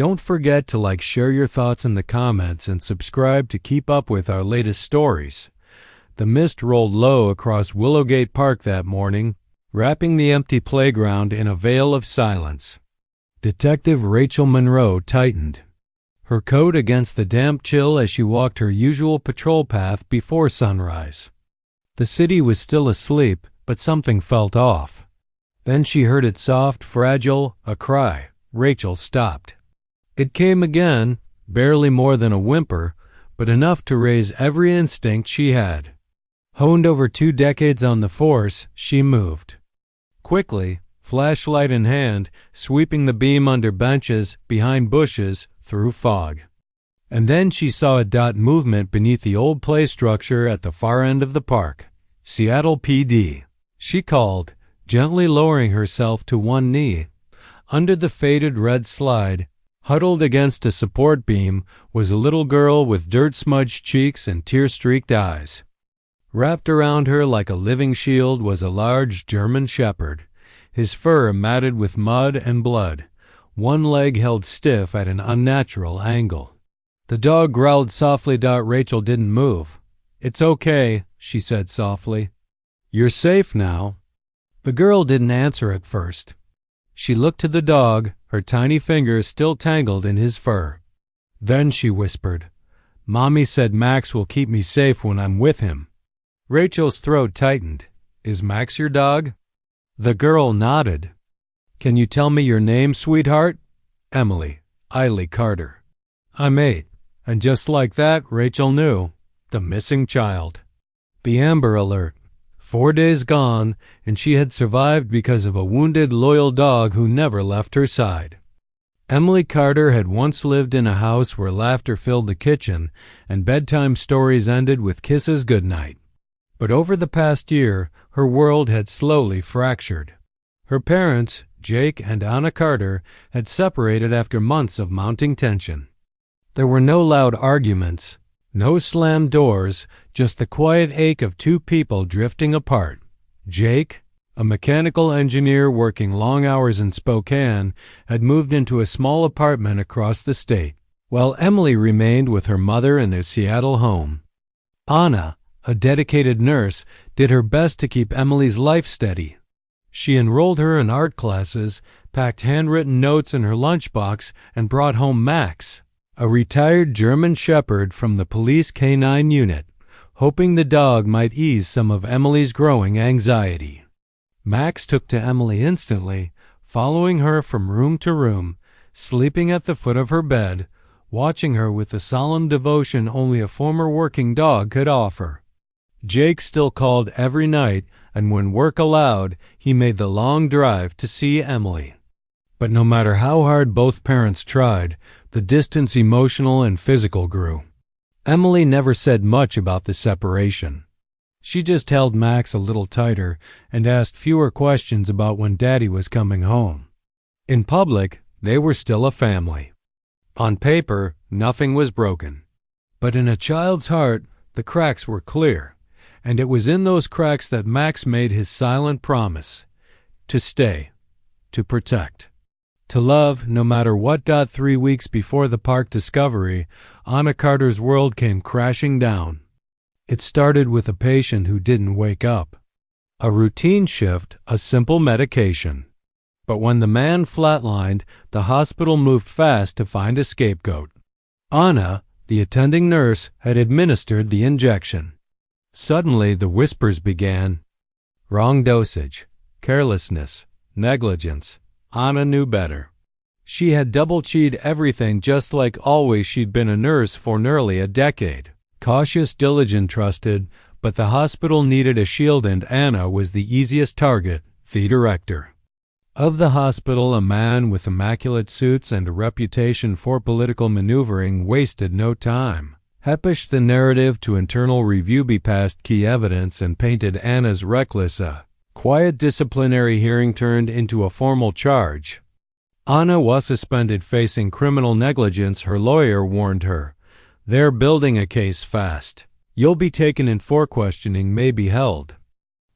Don't forget to share your thoughts in the comments, and subscribe to keep up with our latest stories. The mist rolled low across Willowgate Park that morning, wrapping the empty playground in a veil of silence. Detective Rachel Monroe tightened her coat against the damp chill as she walked her usual patrol path before sunrise. The city was still asleep, but something felt off. Then she heard it soft, fragile, a cry. Rachel stopped. It came again, barely more than a whimper, but enough to raise every instinct she had. Honed over 2 decades on the force, she moved. Quickly, flashlight in hand, sweeping the beam under benches, behind bushes, through fog. And then she saw a dot movement beneath the old play structure at the far end of the park. Seattle PD. She called, gently lowering herself to one knee. Under the faded red slide, huddled against a support beam, was a little girl with dirt-smudged cheeks and tear-streaked eyes. Wrapped around her like a living shield was a large German shepherd, his fur matted with mud and blood, one leg held stiff at an unnatural angle. The dog growled softly. Rachel didn't move. "It's okay," she said softly. "You're safe now." The girl didn't answer at first. She looked to the dog, her tiny fingers still tangled in his fur. Then she whispered, "Mommy said Max will keep me safe when I'm with him." Rachel's throat tightened. "Is Max your dog?" The girl nodded. "Can you tell me your name, sweetheart?" "Emily Carter." "I'm 8." And just like that, Rachel knew. The missing child. The Amber Alert. 4 days gone, and she had survived because of a wounded, loyal dog who never left her side. Emily Carter had once lived in a house where laughter filled the kitchen and bedtime stories ended with kisses goodnight. But over the past year, her world had slowly fractured. Her parents, Jake and Anna Carter, had separated after months of mounting tension. There were no loud arguments, no slammed doors, just the quiet ache of 2 people drifting apart. Jake, a mechanical engineer working long hours in Spokane, had moved into a small apartment across the state, while Emily remained with her mother in their Seattle home. Anna, a dedicated nurse, did her best to keep Emily's life steady. She enrolled her in art classes, packed handwritten notes in her lunchbox, and brought home Max, a retired German shepherd from the police canine unit, hoping the dog might ease some of Emily's growing anxiety. Max took to Emily instantly, following her from room to room, sleeping at the foot of her bed, watching her with the solemn devotion only a former working dog could offer. Jake still called every night, and when work allowed, he made the long drive to see Emily. But no matter how hard both parents tried, the distance, emotional and physical, grew. Emily never said much about the separation. She just held Max a little tighter and asked fewer questions about when Daddy was coming home. In public, they were still a family. On paper, nothing was broken. But in a child's heart, the cracks were clear. And it was in those cracks that Max made his silent promise: to stay, to protect, to love no matter what. 3 weeks before the park discovery, Anna Carter's world came crashing down. It started with a patient who didn't wake up. A routine shift, a simple medication. But when the man flatlined, the hospital moved fast to find a scapegoat. Anna, the attending nurse, had administered the injection. Suddenly, the whispers began. Wrong dosage, carelessness, negligence. Anna knew better. She had double-cheated everything, just like always. She'd been a nurse for nearly a decade. Cautious, diligent, trusted, but the hospital needed a shield, and Anna was the easiest target, the director. Of the hospital, a man with immaculate suits and a reputation for political maneuvering wasted no time. Pushed the narrative to internal review past key evidence and painted Anna's reckless, quiet disciplinary hearing turned into a formal charge. Anna was suspended, facing criminal negligence. Her lawyer warned her, "They're building a case fast. You'll be taken in for questioning may be held."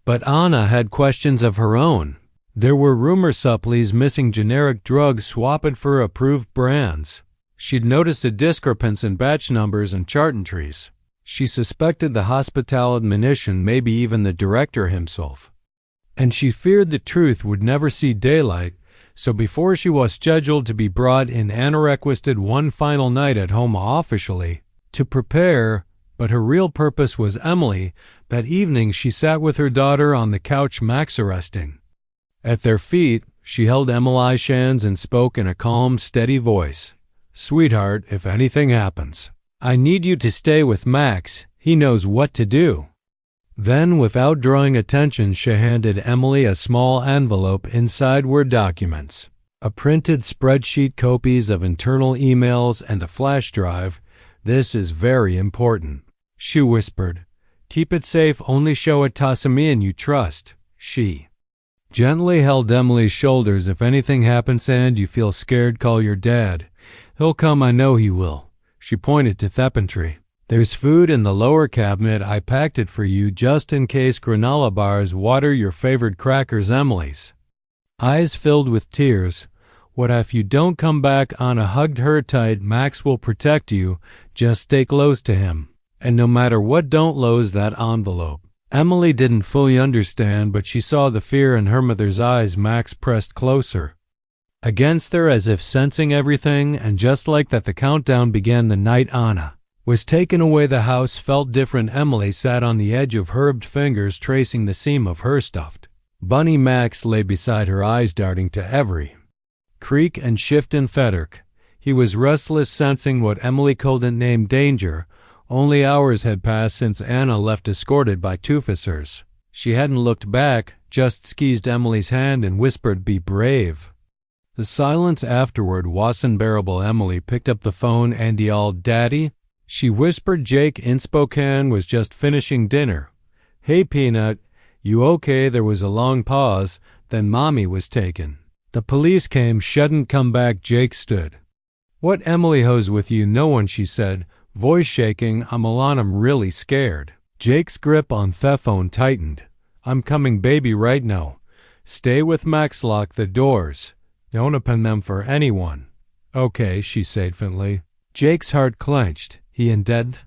But Anna had questions of her own. There were rumor supplies missing generic drugs swapped for approved brands. She'd noticed a discrepancy in batch numbers and chart entries. She suspected the hospital admonition, maybe even the director himself. And she feared the truth would never see daylight, so before she was scheduled to be brought in, Anna requested one final night at home officially to prepare, but her real purpose was Emily. That evening she sat with her daughter on the couch, Max resting. At their feet, she held Emily's hands and spoke in a calm, steady voice. "Sweetheart, if anything happens, I need you to stay with Max. He knows what to do." Then, without drawing attention, she handed Emily a small envelope. Inside were documents, a printed spreadsheet, copies of internal emails, and a flash drive. "This is very important," she whispered. "Keep it safe, only show it to someone you trust." She gently held Emily's shoulders. "If anything happens and you feel scared, call your dad. He'll come, I know he will." She pointed to the pantry. "There's food in the lower cabinet. I packed it for you just in case. Granola bars, water, your favorite crackers." Emily's eyes filled with tears. "What if you don't come back?" Anna hugged her tight. "Max will protect you. Just stay close to him. And no matter what, don't lose that envelope." Emily didn't fully understand, but she saw the fear in her mother's eyes. Max pressed closer against her as if sensing everything, and just like that, the countdown began. The night Anna was taken away, the house felt different. Emily sat on the edge of herbed fingers, tracing the seam of her stuffed bunny. Max lay beside her, eyes darting to every creak and shift in Frederick. He was restless, sensing what Emily couldn't name, danger. Only hours had passed since Anna left, escorted by two officers. She hadn't looked back, just squeezed Emily's hand and whispered, "Be brave." The silence afterward was unbearable. Emily picked up the phone and yelled, "Daddy?" She whispered. Jake in Spokane was just finishing dinner. "Hey, Peanut, you okay?" There was a long pause, then Mommy was taken. "The police came, shouldn't come back." Jake stood. "What Emily hoes with you?" "No one," she said, voice shaking. "I'm alone, I'm really scared." Jake's grip on the phone tightened. "I'm coming, baby, right now. Stay with Max, lock the doors. Don't open them for anyone." "Okay," she said faintly. Jake's heart clenched. He indeed.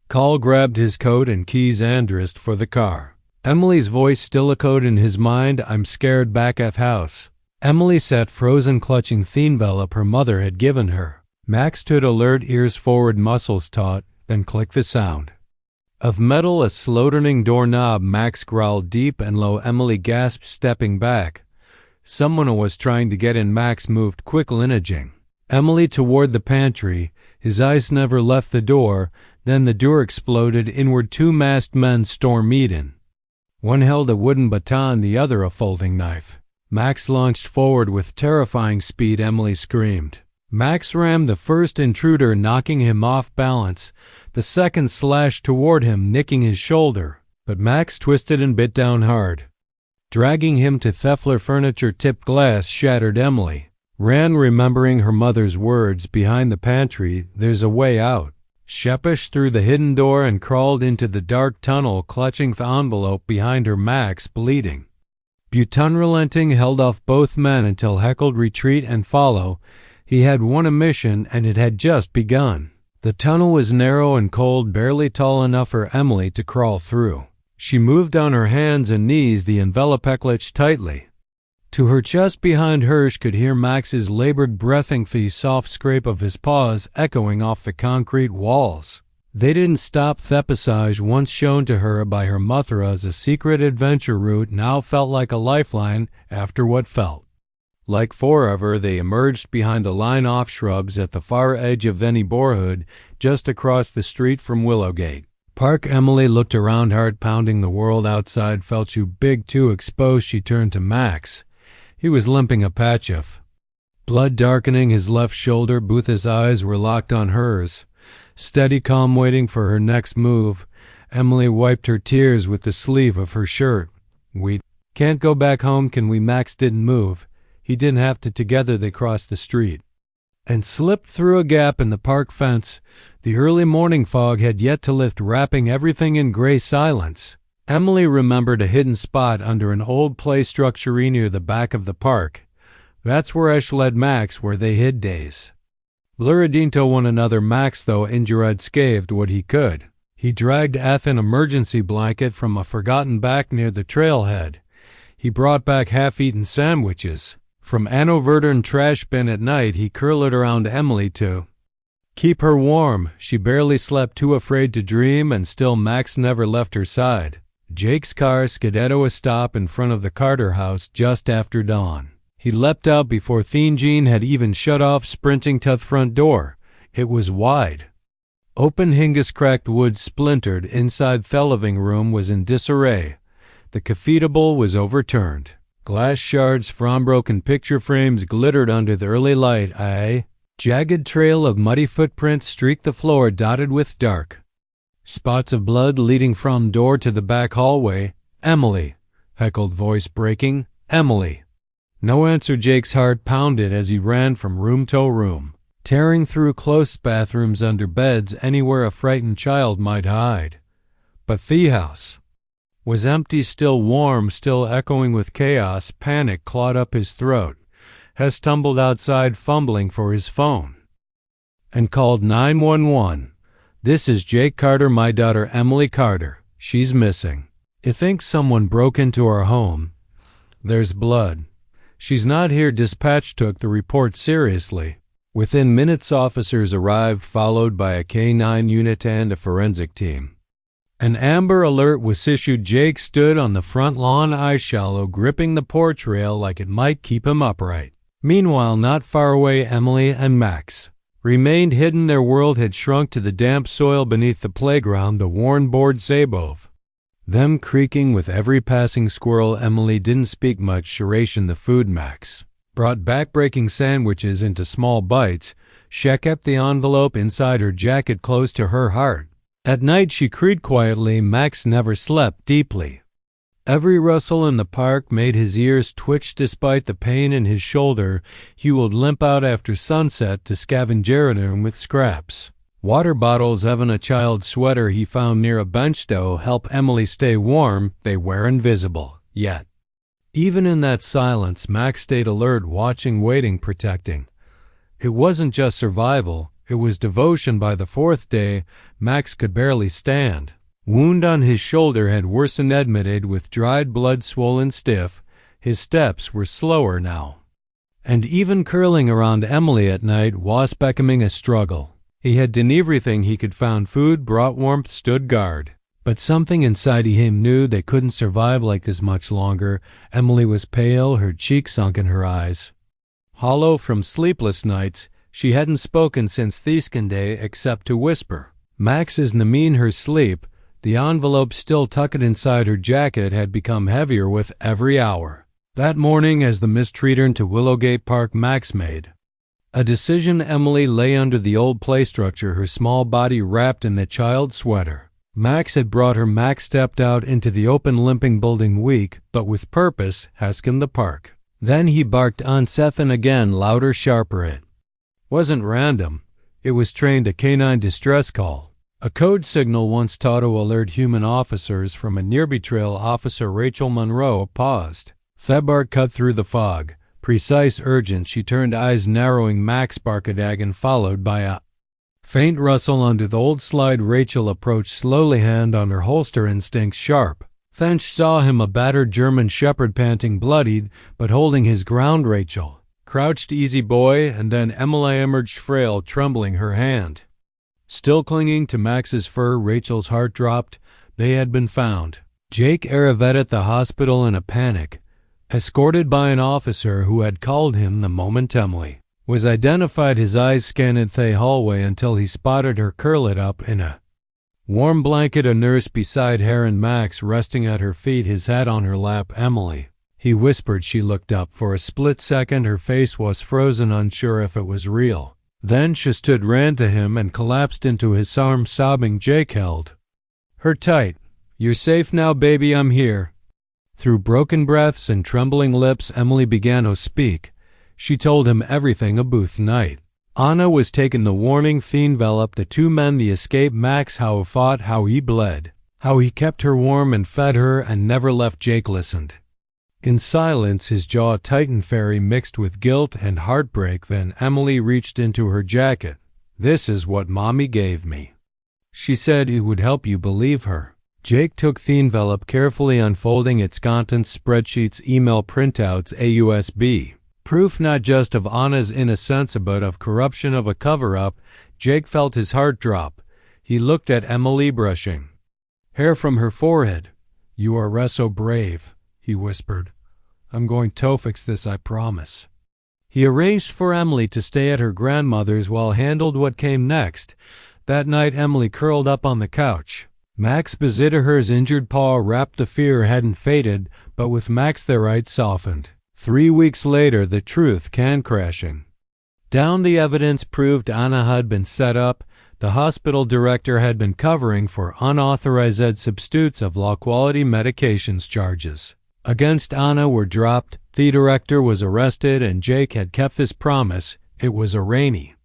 Call grabbed his coat and keys and dressed for the car. Emily's voice still echoed in his mind. "I'm scared." Back at house, Emily sat frozen, clutching the envelope her mother had given her. Max stood alert, ears forward, muscles taut, then clicked the sound of metal, a slow turning doorknob. Max growled deep and low. Emily gasped, stepping back. Someone was trying to get in. Max moved quickly, nudging Emily toward the pantry. His eyes never left the door. Then the door exploded inward. Two masked men stormed in. One held a wooden baton, the other a folding knife. Max launched forward with terrifying speed. Emily screamed. Max rammed the first intruder, knocking him off balance. The second slashed toward him, nicking his shoulder. But Max twisted and bit down hard, dragging him to the floor. Furniture tipped, glass shattered. Emily ran, remembering her mother's words. Behind the pantry, there's a way out. She pushed through the hidden door and crawled into the dark tunnel, clutching the envelope behind her. Max, bleeding but unrelenting, held off both men until heckled retreat and follow. He had one mission, and it had just begun. The tunnel was narrow and cold, barely tall enough for Emily to crawl through. She moved on her hands and knees, the envelope clutched tightly to her chest. Behind her, she could hear Max's labored breathing, the soft scrape of his paws echoing off the concrete walls. They didn't stop. The passage, once shown to her by her mother as a secret adventure route, now felt like a lifeline. After what felt like forever, they emerged behind a line of shrubs at the far edge of the neighborhood, just across the street from Willowgate Park. Emily looked around, heart pounding. The world outside felt too big, too exposed. She turned to Max. He was limping, a patch of blood darkening his left shoulder. Both his eyes were locked on hers, steady, calm, waiting for her next move. Emily wiped her tears with the sleeve of her shirt. "We can't go back home, can we?" Max didn't move. He didn't have to. Together they crossed the street and slipped through a gap in the park fence. The early morning fog had yet to lift, wrapping everything in gray silence. Emily remembered a hidden spot under an old play structure near the back of the park. That's where Ash led Max where they hid days. Luridinto won another Max, though injured scathed what he could. He dragged Eth an emergency blanket from a forgotten back near the trailhead. He brought back half-eaten sandwiches. From an overturned trash bin at night, he curled it around Emily to keep her warm. She barely slept, too afraid to dream, and still Max never left her side. Jake's car skidded to a stop in front of the Carter house just after dawn. He leapt out before Thien Jean had even shut off, sprinting to the front door. It was wide. Open hinges, cracked wood splintered. Inside the living room was in disarray. The coffee table was overturned. Glass shards from broken picture frames glittered under the early light. A jagged trail of muddy footprints streaked the floor, dotted with dark spots of blood leading from door to the back hallway. "Emily," heckled voice breaking. "Emily." No answer. Jake's heart pounded as he ran from room to room, tearing through close bathrooms, under beds, anywhere a frightened child might hide. But the house was empty, still warm, still echoing with chaos. Panic clawed up his throat. Hess tumbled outside, fumbling for his phone, and called 911. "This is Jake Carter, my daughter Emily Carter. She's missing. I think someone broke into our home. There's blood. She's not here." Dispatch took the report seriously. Within minutes, officers arrived, followed by a K-9 unit and a forensic team. An Amber Alert was issued. Jake stood on the front lawn, eyes shallow, gripping the porch rail like it might keep him upright. Meanwhile, not far away, Emily and Max remained hidden. Their world had shrunk to the damp soil beneath the playground, the worn board above them creaking with every passing squirrel. Emily didn't speak much. She rationed the food Max brought back, breaking sandwiches into small bites. She kept the envelope inside her jacket close to her heart. At night she cried quietly. Max never slept deeply. Every rustle in the park made his ears twitch. Despite the pain in his shoulder, he would limp out after sunset to scavenge room with scraps. Water bottles, even a child's sweater he found near a bench to help Emily stay warm. They were invisible, yet even in that silence, Max stayed alert, watching, waiting, protecting. It wasn't just survival, it was devotion. By the fourth day, Max could barely stand. Wound on his shoulder had worsened, admitted, with dried blood, swollen stiff. His steps were slower now. And even curling around Emily at night was becoming a struggle. He had done everything he could, found food, brought warmth, stood guard. But something inside him knew they couldn't survive like this much longer. Emily was pale, her cheeks sunk in her eyes hollow from sleepless nights. She hadn't spoken since Theskin Day except to whisper. Max's namin her sleep. The envelope still tucked inside her jacket had become heavier with every hour. That morning, as the mist returned to Willowgate Park, Max made a decision. Emily lay under the old play structure, her small body wrapped in the child's sweater. Max had brought her. Max stepped out into the open, limping building, weak, but with purpose, haskin the park. Then he barked on Sethan again, louder, sharper. It wasn't random. It was trained, a canine distress call. A code signal once taught to alert human officers. From a nearby trail, Officer Rachel Monroe paused. Thebart cut through the fog. Precise, urgent. She turned, eyes narrowing. Max Barkadagan, followed by a faint rustle under the old slide. Rachel approached slowly, hand on her holster, instincts sharp. Then she saw him, a battered German shepherd, panting, bloodied, but holding his ground. Rachel crouched, easy boy, and then Emily emerged, frail, trembling, her hand still clinging to Max's fur. Rachel's heart dropped. They had been found. Jake arrived at the hospital in a panic, escorted by an officer who had called him the moment Emily was identified. His eyes scanned the hallway until he spotted her curled up in a warm blanket, a nurse beside her and Max resting at her feet, his head on her lap. "Emily," he whispered. She looked up. For a split second her face was frozen, unsure if it was real. Then she stood, ran to him, and collapsed into his arms, sobbing. Jake held her tight. "You're safe now, baby, I'm here." Through broken breaths and trembling lips, Emily began to speak. She told him everything about the night. Anna was taken, the warning, the envelope, the two men, the escape, Max, how he fought, how he bled, How he kept her warm and fed her and never left. Jake listened. In silence, his jaw tightened, very mixed with guilt and heartbreak. Then Emily reached into her jacket. "This is what Mommy gave me. She said it would help you believe her." Jake took the envelope, carefully unfolding its contents: spreadsheets, email printouts, a USB. Proof not just of Anna's innocence but of corruption, of a cover-up. Jake felt his heart drop. He looked at Emily, brushing hair from her forehead. "You are so brave," he whispered. "I'm going to fix this, I promise." He arranged for Emily to stay at her grandmother's while handled what came next. That night, Emily curled up on the couch. Max visited her's injured paw, wrapped. The fear hadn't faded, but with Max there it softened. 3 weeks later, the truth came crashing down. The evidence proved Anna had been set up. The hospital director had been covering for unauthorized substitutes of low-quality medications. Charges against Anna were dropped. The director was arrested, and Jake had kept his promise. It was a rainy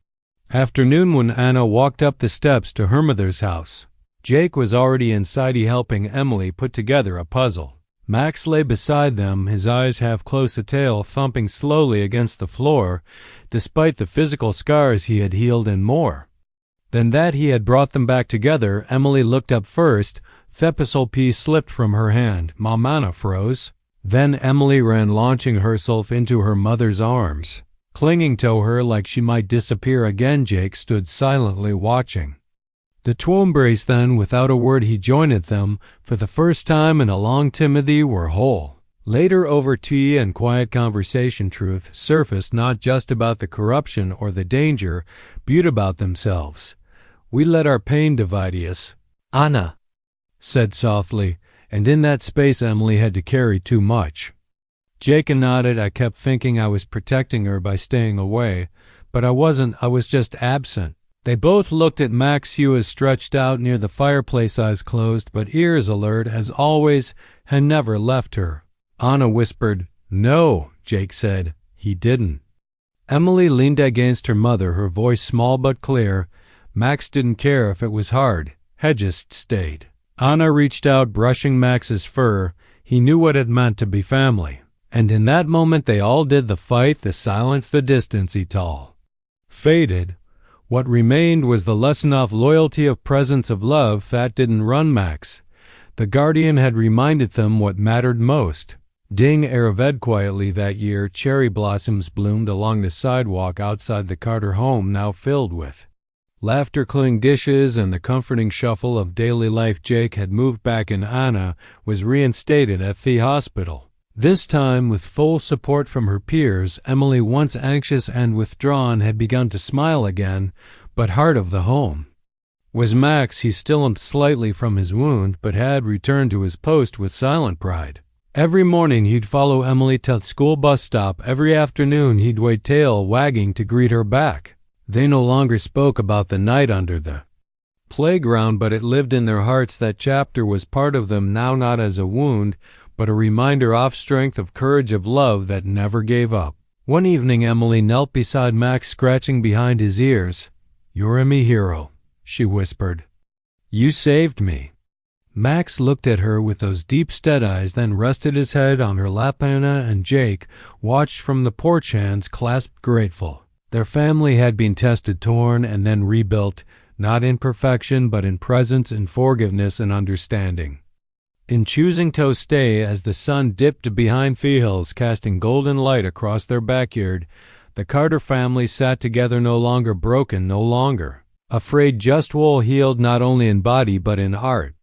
afternoon when Anna walked up the steps to her mother's house. Jake was already inside, helping Emily put together a puzzle. Max lay beside them, his eyes half closed, a tail thumping slowly against the floor. Despite the physical scars, he had healed and more than that. He had brought them back together. Emily looked up first. The puzzle piece slipped from her hand. Mom, Anna froze. Then Emily ran, launching herself into her mother's arms, clinging to her like she might disappear again. Jake stood silently watching the two embrace. Then, without a word, he joined them. For the first time in a long time, they were whole. Later, over tea and quiet conversation, truth surfaced, not just about the corruption or the danger, but about themselves. "We let our pain divide us," Anna said softly, and in that space Emily had to carry too much. Jake nodded. "I kept thinking I was protecting her by staying away, but I wasn't. I was just absent." They both looked at Max. He was stretched out near the fireplace, eyes closed but ears alert, as always, had never left her. Anna whispered. "No," Jake said. "He didn't." Emily leaned against her mother, her voice small but clear. "Max didn't care if it was hard. He just stayed." Anna reached out, brushing Max's fur. He knew what it meant to be family. And in that moment they all did. The fight, the silence, the distance, it all faded. What remained was the lesson of loyalty, of presence, of love that didn't run. Max, the guardian, had reminded them what mattered most. Ding Araved. Quietly that year, cherry blossoms bloomed along the sidewalk outside the Carter home, now filled with laughter, clean dishes, and the comforting shuffle of daily life. Jake had moved back, and Anna was reinstated at the hospital. This time with full support from her peers. Emily, once anxious and withdrawn, had begun to smile again, but heart of the home was Max. He still limped slightly from his wound, but had returned to his post with silent pride. Every morning he'd follow Emily to the school bus stop. Every afternoon he'd wait, tail wagging, to greet her back. They no longer spoke about the night under the playground, but it lived in their hearts. That chapter was part of them now, not as a wound, but a reminder of strength, of courage, of love that never gave up. One evening Emily knelt beside Max, scratching behind his ears. "You're me hero," she whispered. "You saved me." Max looked at her with those deep, steady eyes, then rested his head on her lap. Anna and Jake watched from the porch, hands clasped, grateful. Their family had been tested, torn, and then rebuilt, not in perfection, but in presence, in forgiveness, and understanding. In choosing to stay as the sun dipped behind the hills, casting golden light across their backyard, the Carter family sat together, no longer broken, no longer afraid, just well healed, not only in body but in heart.